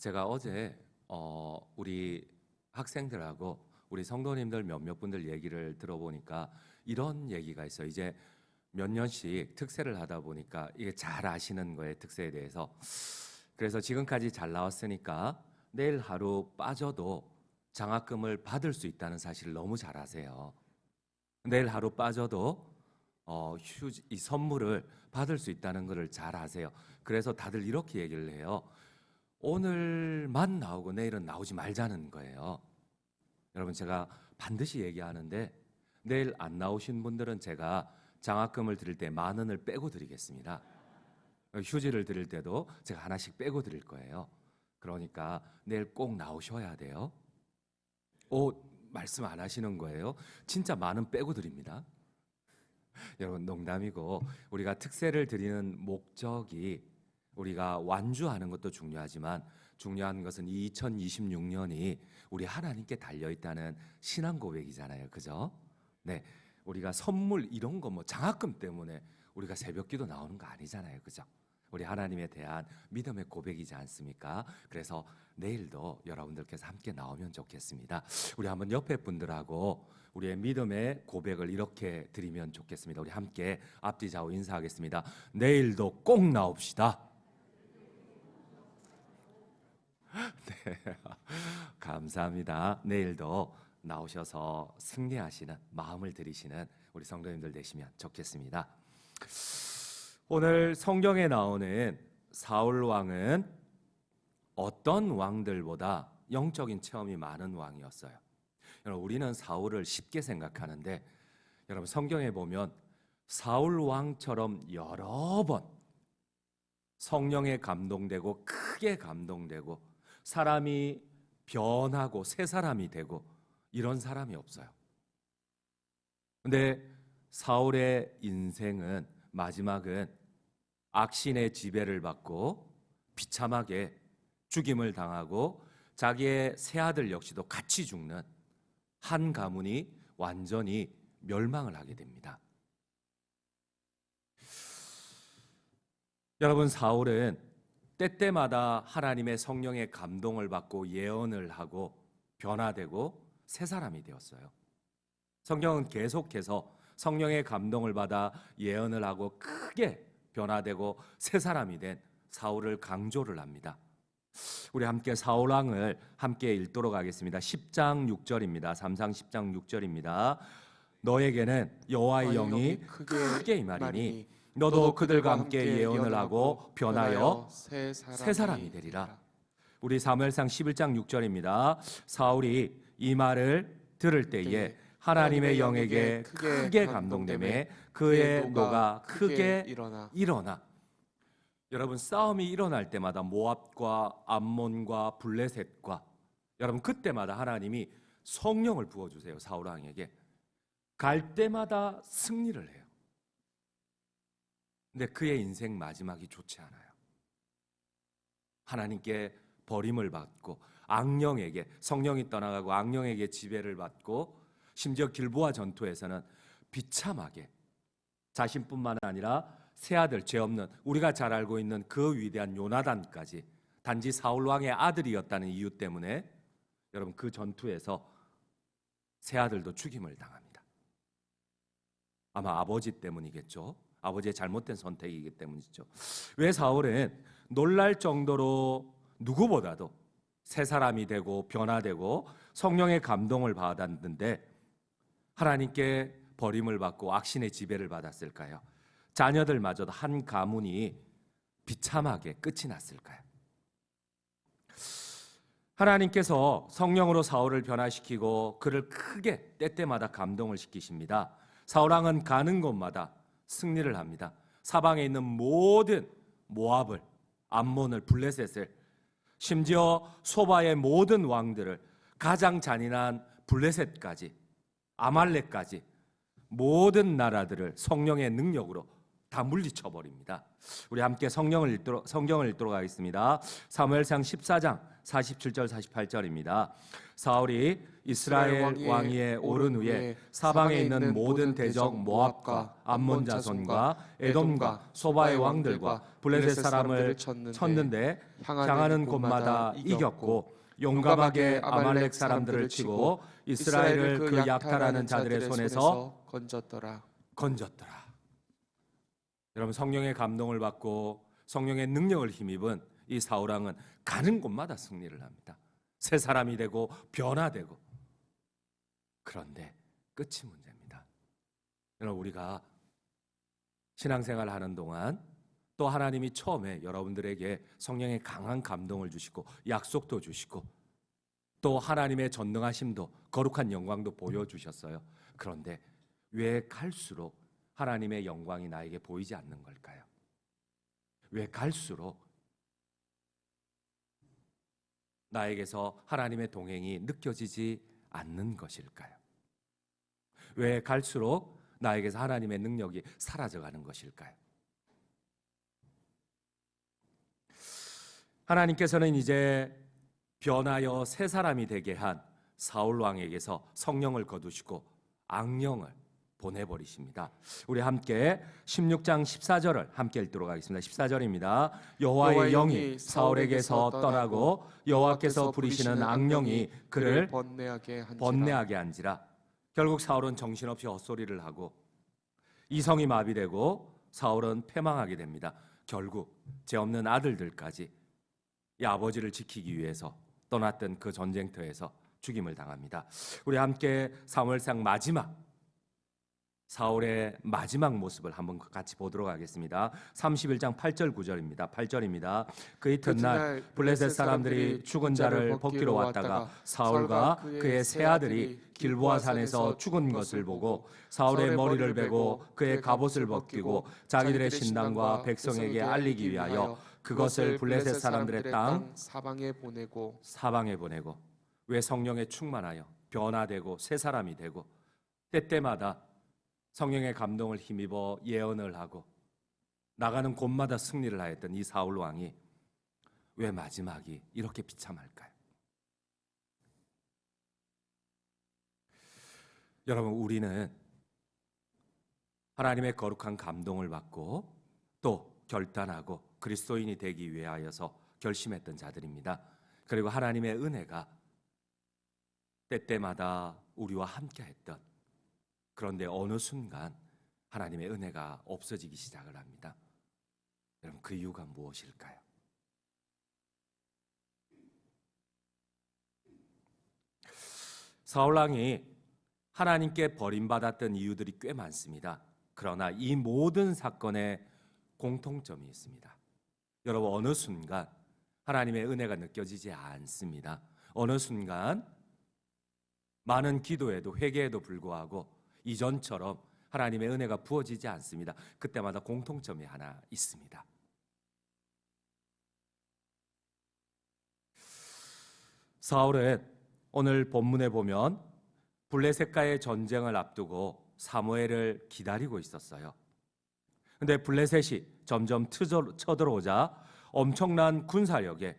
제가 어제 우리 학생들하고 우리 성도님들 몇몇 분들 얘기를 들어보니까 이런 얘기가 있어요. 이제 몇 년씩 특세를 하다 보니까 이게 잘 아시는 거예요, 특세에 대해서. 그래서 지금까지 잘 나왔으니까 내일 하루 빠져도 장학금을 받을 수 있다는 사실을 너무 잘 아세요. 내일 하루 빠져도 이 선물을 받을 수 있다는 것을 잘 아세요. 그래서 다들 이렇게 얘기를 해요. 오늘만 나오고 내일은 나오지 말자는 거예요. 여러분, 제가 반드시 얘기하는데 내일 안 나오신 분들은 제가 장학금을 드릴 때 10,000원을 빼고 드리겠습니다. 휴지를 드릴 때도 제가 하나씩 빼고 드릴 거예요. 그러니까 내일 꼭 나오셔야 돼요. 말씀 안 하시는 거예요? 진짜 10,000원 빼고 드립니다. 여러분, 농담이고 우리가 특세를 드리는 목적이 우리가 완주하는 것도 중요하지만 중요한 것은 2026년이 우리 하나님께 달려있다는 신앙 고백이잖아요. 그죠? 네, 우리가 선물 이런 거 장학금 때문에 우리가 새벽기도 나오는 거 아니잖아요. 그죠? 우리 하나님에 대한 믿음의 고백이지 않습니까? 그래서 내일도 여러분들께서 함께 나오면 좋겠습니다. 우리 한번 옆에 분들하고 우리의 믿음의 고백을 이렇게 드리면 좋겠습니다. 우리 함께 앞뒤 좌우 인사하겠습니다. 내일도 꼭 나옵시다. 네, 감사합니다. 내일도 나오셔서 승리하시는 마음을 들이시는 우리 성도님들 되시면 좋겠습니다. 오늘 성경에 나오는 사울 왕은 어떤 왕들보다 영적인 체험이 많은 왕이었어요. 여러분, 우리는 사울을 쉽게 생각하는데 여러분, 성경에 보면 사울 왕처럼 여러 번 성령에 감동되고 크게 감동되고 사람이 변하고 새 사람이 되고 이런 사람이 없어요. 근데 사울의 인생은 마지막은 악신의 지배를 받고 비참하게 죽임을 당하고 자기의 새 아들 역시도 같이 죽는 한 가문이 완전히 멸망을 하게 됩니다. 여러분, 사울은 때때마다 하나님의 성령의 감동을 받고 예언을 하고 변화되고 새 사람이 되었어요. 성경은 계속해서 성령의 감동을 받아 예언을 하고 크게 변화되고 새 사람이 된 사울을 강조를 합니다. 우리 함께 사울 왕을 함께 읽도록 하겠습니다. 10장 6절입니다. 3상 10장 6절입니다. 너에게는 여호와의 영이 크게 임하리니 너도 그들과 함께 예언을 하고 변하여 새 사람이 되리라. 우리 사무엘상 11장 6절입니다. 사울이 이 말을 들을 때에 하나님의 영에게 크게 감동되매 그의 노가 크게 일어나. 여러분, 싸움이 일어날 때마다 모압과 암몬과 블레셋과 여러분, 그때마다 하나님이 성령을 부어주세요. 사울 왕에게 갈 때마다 승리를 해요. 근데 그의 인생 마지막이 좋지 않아요. 하나님께 버림을 받고 악령에게, 성령이 떠나가고 악령에게 지배를 받고 심지어 길보아 전투에서는 비참하게 자신뿐만 아니라 새아들, 죄 없는 우리가 잘 알고 있는 그 위대한 요나단까지 단지 사울 왕의 아들이었다는 이유 때문에 여러분, 그 전투에서 새아들도 죽임을 당합니다. 아마 아버지 때문이겠죠. 아버지의 잘못된 선택이기 때문이죠. 왜 사울은 놀랄 정도로 누구보다도 새 사람이 되고 변화되고 성령의 감동을 받았는데 하나님께 버림을 받고 악신의 지배를 받았을까요? 자녀들마저도 한 가문이 비참하게 끝이 났을까요? 하나님께서 성령으로 사울을 변화시키고 그를 크게 때때마다 감동을 시키십니다. 사울 왕은 가는 곳마다 승리를 합니다. 사방에 있는 모든 모압을, 암몬을, 블레셋을, 심지어 소바의 모든 왕들을, 가장 잔인한 블레셋까지, 아말렉까지 모든 나라들을 성령의 능력으로 다 물리쳐 버립니다. 우리 함께 성경을 읽도록 하겠습니다. 사무엘상 14장 47절 48절입니다. 사울이 이스라엘 왕위에 오른 후에 사방에 있는 모든 대적 모압과 암몬 자손과 에돔과 소바의 왕들과 블레셋 사람을 쳤는데 향하는 곳마다 이겼고 용감하게 아말렉 사람들을 치고 이스라엘을 그 약탈하는 자들의 손에서 건졌더라. 여러분, 성령의 감동을 받고 성령의 능력을 힘입은 이 사울 왕은 가는 곳마다 승리를 합니다. 새 사람이 되고 변화되고. 그런데 끝이 문제입니다. 여러분, 우리가 신앙생활을 하는 동안 또 하나님이 처음에 여러분들에게 성령의 강한 감동을 주시고 약속도 주시고 또 하나님의 전능하심도 거룩한 영광도 보여주셨어요. 그런데 왜 갈수록 하나님의 영광이 나에게 보이지 않는 걸까요? 왜 갈수록 나에게서 하나님의 동행이 느껴지지 않는 것일까요? 왜 갈수록 나에게서 하나님의 능력이 사라져가는 것일까요? 하나님께서는 이제 변하여 새 사람이 되게 한 사울 왕에게서 성령을 거두시고 악령을 보내버리십니다. 우리 함께 16장 14절을 함께 읽도록 하겠습니다. 14절입니다. 여호와의 영이 사울에게서 떠나고 여호와께서 부리시는 악령이 그를 번뇌하게 한지라. 결국 사울은 정신없이 헛소리를 하고 이성이 마비되고 사울은 패망하게 됩니다. 결국 죄 없는 아들들까지 이 아버지를 지키기 위해서 떠났던 그 전쟁터에서 죽임을 당합니다. 우리 함께 사무엘상 사울의 마지막 모습을 한번 같이 보도록 하겠습니다. 31장 8절 9절입니다. 8절입니다. 그 이튿날 블레셋 사람들이 죽은 자를 벗기러 왔다가 사울과 그의 세 아들이 길보아 산에서 죽은 것을 보고 사울의 머리를 베고 그의 갑옷을 벗기고 자기들의 신당과 백성에게 알리기 위하여 그것을 블레셋 사람들의 땅 사방에 보내고. 왜? 성령에 충만하여 변화되고 새 사람이 되고 때때마다 성령의 감동을 힘입어 예언을 하고 나가는 곳마다 승리를 하였던 이 사울 왕이 왜 마지막이 이렇게 비참할까요? 여러분, 우리는 하나님의 거룩한 감동을 받고 또 결단하고 그리스도인이 되기 위하여서 결심했던 자들입니다. 그리고 하나님의 은혜가 때때마다 우리와 함께했던, 그런데 어느 순간 하나님의 은혜가 없어지기 시작을 합니다. 여러분, 그 이유가 무엇일까요? 사울 왕이 하나님께 버림받았던 이유들이 꽤 많습니다. 그러나 이 모든 사건에 공통점이 있습니다. 여러분, 어느 순간 하나님의 은혜가 느껴지지 않습니다. 어느 순간 많은 기도에도 회개에도 불구하고 이전처럼 하나님의 은혜가 부어지지 않습니다. 그때마다 공통점이 하나 있습니다. 사울은 오늘 본문에 보면 블레셋과의 전쟁을 앞두고 사무엘을 기다리고 있었어요. 근데 블레셋이 점점 쳐들어오자 엄청난 군사력에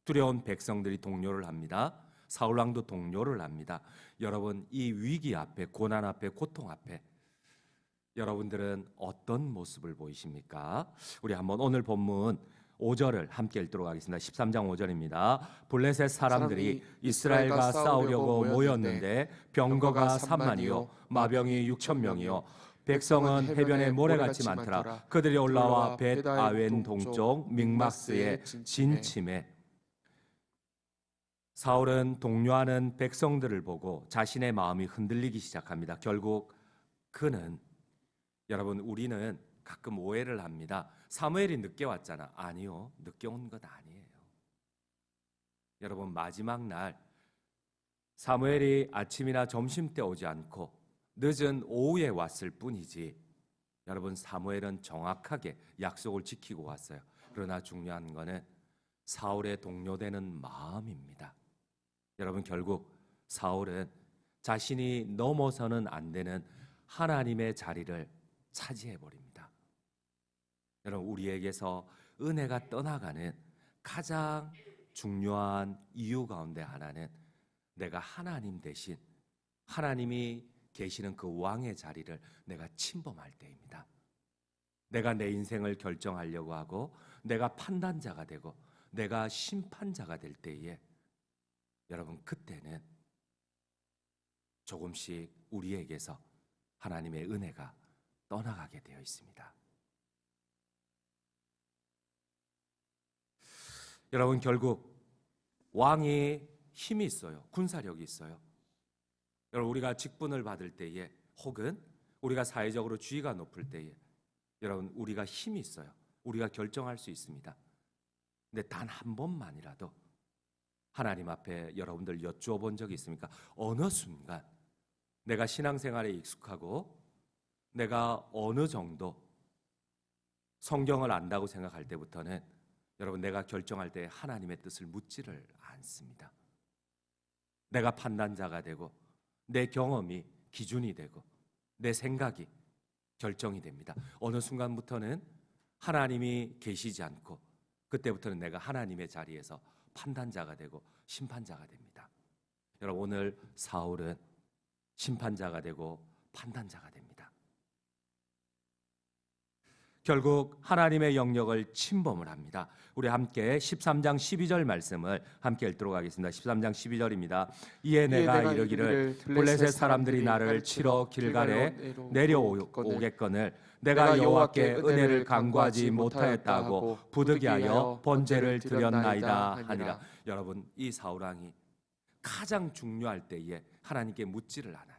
두려운 백성들이 동요를 합니다. 사울 왕도 동요를 합니다. 여러분, 이 위기 앞에, 고난 앞에, 고통 앞에 여러분들은 어떤 모습을 보이십니까? 우리 한번 오늘 본문 5절을 함께 읽도록 하겠습니다. 13장 5절입니다. 블레셋 사람들이 이스라엘과 싸우려고 모였는데 병거가 3만이요 마병이 6,000명이요 백성은 해변에 모래같이 많더라. 그들이 올라와 벳 아웬 동쪽 믹마스에 진침해. 사울은 동요하는 백성들을 보고 자신의 마음이 흔들리기 시작합니다. 결국 그는, 여러분, 우리는 가끔 오해를 합니다. 사무엘이 늦게 왔잖아. 아니요, 늦게 온 것 아니에요. 여러분, 마지막 날 사무엘이 아침이나 점심 때 오지 않고 늦은 오후에 왔을 뿐이지, 여러분, 사무엘은 정확하게 약속을 지키고 왔어요. 그러나 중요한 거는 사울의 동요되는 마음입니다. 여러분, 결국 사울은 자신이 넘어서는 안 되는 하나님의 자리를 차지해버립니다. 여러분, 우리에게서 은혜가 떠나가는 가장 중요한 이유 가운데 하나는 내가 하나님 대신 하나님이 계시는 그 왕의 자리를 내가 침범할 때입니다. 내가 내 인생을 결정하려고 하고 내가 판단자가 되고 내가 심판자가 될 때에 여러분 그때는 조금씩 우리에게서 하나님의 은혜가 떠나가게 되어 있습니다. 여러분 결국 왕이 힘이 있어요. 군사력이 있어요. 여러분 우리가 직분을 받을 때에 혹은 우리가 사회적으로 지위가 높을 때에 여러분 우리가 힘이 있어요. 우리가 결정할 수 있습니다. 근데 단 한 번만이라도 하나님 앞에 여러분들 여쭈어 본 적이 있습니까? 어느 순간 내가 신앙생활에 익숙하고 내가 어느 정도 성경을 안다고 생각할 때부터는 여러분 내가 결정할 때 하나님의 뜻을 묻지를 않습니다. 내가 판단자가 되고 내 경험이 기준이 되고 내 생각이 결정이 됩니다. 어느 순간부터는 하나님이 계시지 않고 그때부터는 내가 하나님의 자리에서 판단자가 되고 심판자가 됩니다. 여러분 오늘 사울은 심판자가 되고 판단자가 됩니다. 결국 하나님의 영역을 침범을 합니다. 우리 함께 13장 12절 말씀을 함께 읽도록 하겠습니다. 13장 12절입니다. 이에 내가 이르기를 블레셋 사람들이 나를 치러 길갈에 내려오겠거늘 내가 여호와께 은혜를 간구하지 못하였다 하고 부득이하여 번제를 드렸나이다 하니라. 여러분 이 사울왕이 가장 중요할 때에 하나님께 묻지를 않아요.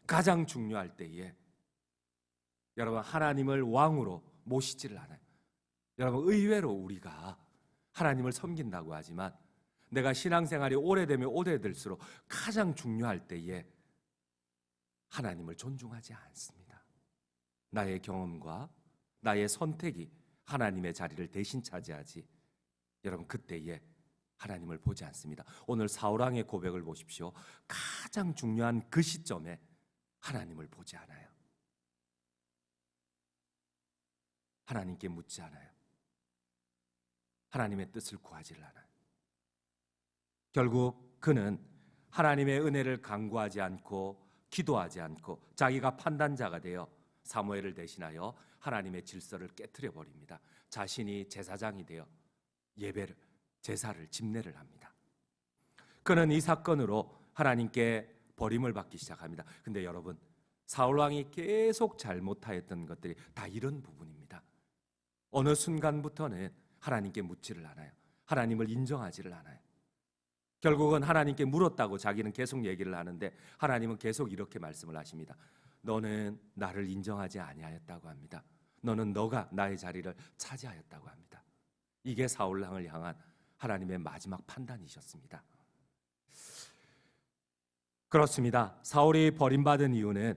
가장 중요할 때에 여러분 하나님을 왕으로 모시지를 않아요. 여러분 의외로 우리가 하나님을 섬긴다고 하지만 내가 신앙생활이 오래되면 오래될수록 가장 중요할 때에 하나님을 존중하지 않습니다. 나의 경험과 나의 선택이 하나님의 자리를 대신 차지하지 여러분 그때에 하나님을 보지 않습니다. 오늘 사울왕의 고백을 보십시오. 가장 중요한 그 시점에 하나님을 보지 않아요. 하나님께 묻지 않아요. 하나님의 뜻을 구하지를 않아요. 결국 그는 하나님의 은혜를 간구하지 않고 기도하지 않고 자기가 판단자가 되어 사무엘을 대신하여 하나님의 질서를 깨트려 버립니다. 자신이 제사장이 되어 예배를 제사를 집례를 합니다. 그는 이 사건으로 하나님께 버림을 받기 시작합니다. 근데 여러분 사울왕이 계속 잘못하였던 것들이 다 이런 부분입니다. 어느 순간부터는 하나님께 묻지를 않아요. 하나님을 인정하지를 않아요. 결국은 하나님께 물었다고 자기는 계속 얘기를 하는데 하나님은 계속 이렇게 말씀을 하십니다. 너는 나를 인정하지 아니하였다고 합니다. 너가 나의 자리를 차지하였다고 합니다. 이게 사울왕을 향한 하나님의 마지막 판단이셨습니다. 그렇습니다. 사울이 버림받은 이유는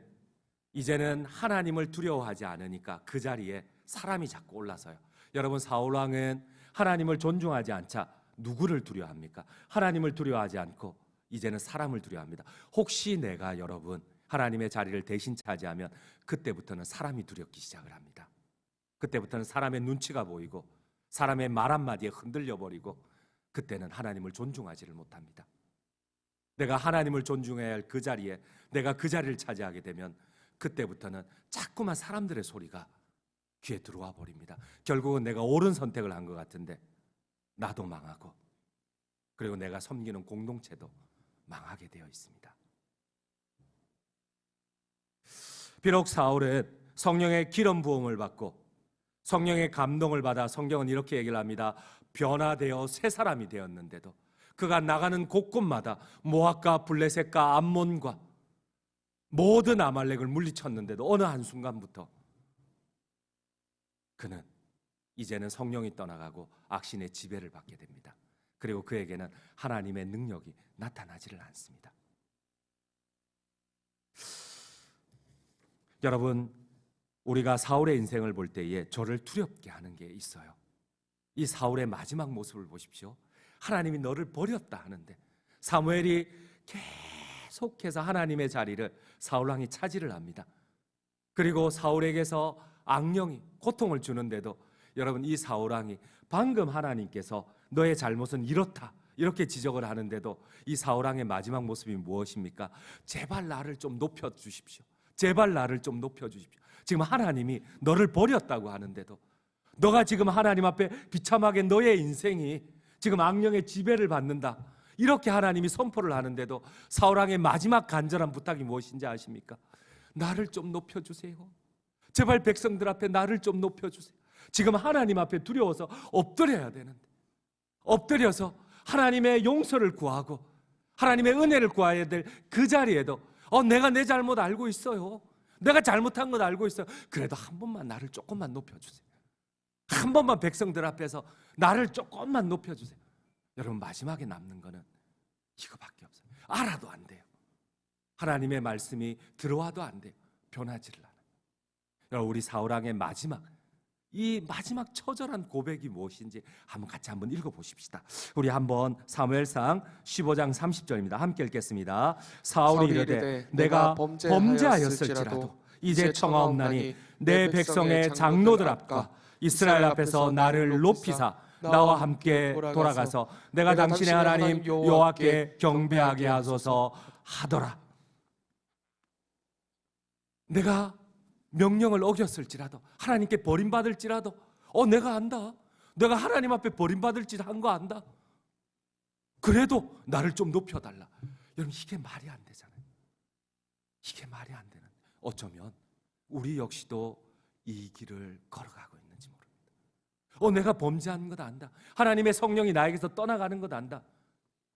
이제는 하나님을 두려워하지 않으니까 그 자리에 사람이 자꾸 올라서요. 여러분 사울왕은 하나님을 존중하지 않자 누구를 두려워합니까? 하나님을 두려워하지 않고 이제는 사람을 두려워합니다. 혹시 내가 여러분 하나님의 자리를 대신 차지하면 그때부터는 사람이 두렵기 시작을 합니다. 그때부터는 사람의 눈치가 보이고 사람의 말 한마디에 흔들려 버리고 그때는 하나님을 존중하지를 못합니다. 내가 하나님을 존중해야 할 그 자리에 내가 그 자리를 차지하게 되면 그때부터는 자꾸만 사람들의 소리가 귀에 들어와 버립니다. 결국은 내가 옳은 선택을 한 것 같은데 나도 망하고 그리고 내가 섬기는 공동체도 망하게 되어 있습니다. 비록 사울은 성령의 기름 부음을 받고 성령의 감동을 받아 성경은 이렇게 얘기를 합니다. 변화되어 새 사람이 되었는데도 그가 나가는 곳곳마다 모압과 블레셋과 암몬과 모든 아말렉을 물리쳤는데도 어느 한순간부터 그는 이제는 성령이 떠나가고 악신의 지배를 받게 됩니다. 그리고 그에게는 하나님의 능력이 나타나지를 않습니다. 여러분 우리가 사울의 인생을 볼 때에 저를 두렵게 하는 게 있어요. 이 사울의 마지막 모습을 보십시오. 하나님이 너를 버렸다 하는데 사무엘이 계속해서 하나님의 자리를 사울왕이 차지를 합니다. 그리고 사울에게서 악령이 고통을 주는데도 여러분 이 사울왕이 방금 하나님께서 너의 잘못은 이렇다 이렇게 지적을 하는데도 이 사울왕의 마지막 모습이 무엇입니까? 제발 나를 좀 높여주십시오. 제발 나를 좀 높여주십시오. 지금 하나님이 너를 버렸다고 하는데도, 너가 지금 하나님 앞에 비참하게 너의 인생이 지금 악령의 지배를 받는다, 이렇게 하나님이 선포를 하는데도 사울왕의 마지막 간절한 부탁이 무엇인지 아십니까? 나를 좀 높여주세요. 제발 백성들 앞에 나를 좀 높여주세요. 지금 하나님 앞에 두려워서 엎드려야 되는데, 엎드려서 하나님의 용서를 구하고 하나님의 은혜를 구해야 될 그 자리에도 내가 내 잘못 알고 있어요. 내가 잘못한 것 알고 있어요. 그래도 한 번만 나를 조금만 높여주세요. 한 번만 백성들 앞에서 나를 조금만 높여주세요. 여러분, 마지막에 남는 거는 이거밖에 없어요. 알아도 안 돼요. 하나님의 말씀이 들어와도 안 돼요. 변하지를 않아요. 여러분, 우리 사울왕의 이 마지막 처절한 고백이 무엇인지 같이 한번 읽어보십시다. 우리 한번 사무엘상 15장 30절입니다. 함께 읽겠습니다. 사울이 이르되 내가 범죄하였을지라도 이제 청하옵나니 내 백성의 장로들 앞과 이스라엘 앞에서 나를 높이사 나와 함께 돌아가서 내가 당신의 하나님 여호와께 경배하게 하소서 하더라. 내가 명령을 어겼을지라도, 하나님께 버림받을지라도, 내가 안다. 내가 하나님 앞에 버림받을 짓 한 거 안다. 그래도 나를 좀 높여달라. 여러분, 이게 말이 안 되잖아요. 이게 말이 안 되는, 어쩌면 우리 역시도 이 길을 걸어가고 있는지 모릅니다. 내가 범죄한 것 안다. 하나님의 성령이 나에게서 떠나가는 것 안다.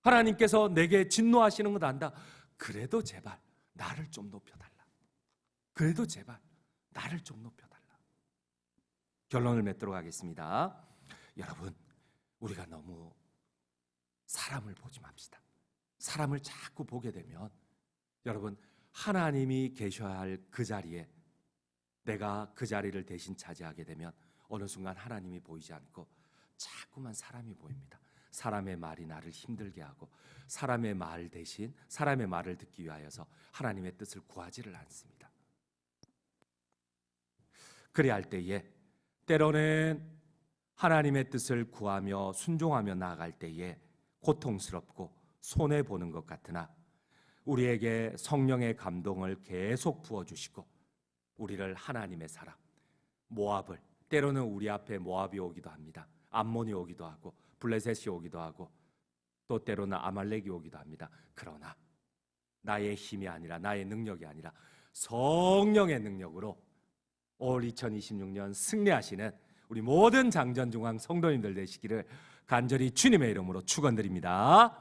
하나님께서 내게 진노하시는 것 안다. 그래도 제발 나를 좀 높여달라. 그래도 제발 나를 좀 높여달라. 결론을 맺도록 하겠습니다. 여러분, 우리가 너무 사람을 보지 맙시다. 사람을 자꾸 보게 되면, 여러분, 하나님이 계셔야 할 그 자리에 내가 그 자리를 대신 차지하게 되면 어느 순간 하나님이 보이지 않고 자꾸만 사람이 보입니다. 사람의 말이 나를 힘들게 하고 사람의 말 대신 사람의 말을 듣기 위하여서 하나님의 뜻을 구하지를 않습니다. 그래야 할 때에, 때로는 하나님의 뜻을 구하며 순종하며 나아갈 때에 고통스럽고 손해보는 것 같으나 우리에게 성령의 감동을 계속 부어주시고 우리를 하나님의 사람, 모압을, 때로는 우리 앞에 모압이 오기도 합니다. 암몬이 오기도 하고 블레셋이 오기도 하고 또 때로는 아말렉이 오기도 합니다. 그러나 나의 힘이 아니라, 나의 능력이 아니라 성령의 능력으로 올 2026년 승리하시는 우리 모든 장전중앙 성도님들 되시기를 간절히 주님의 이름으로 축원드립니다.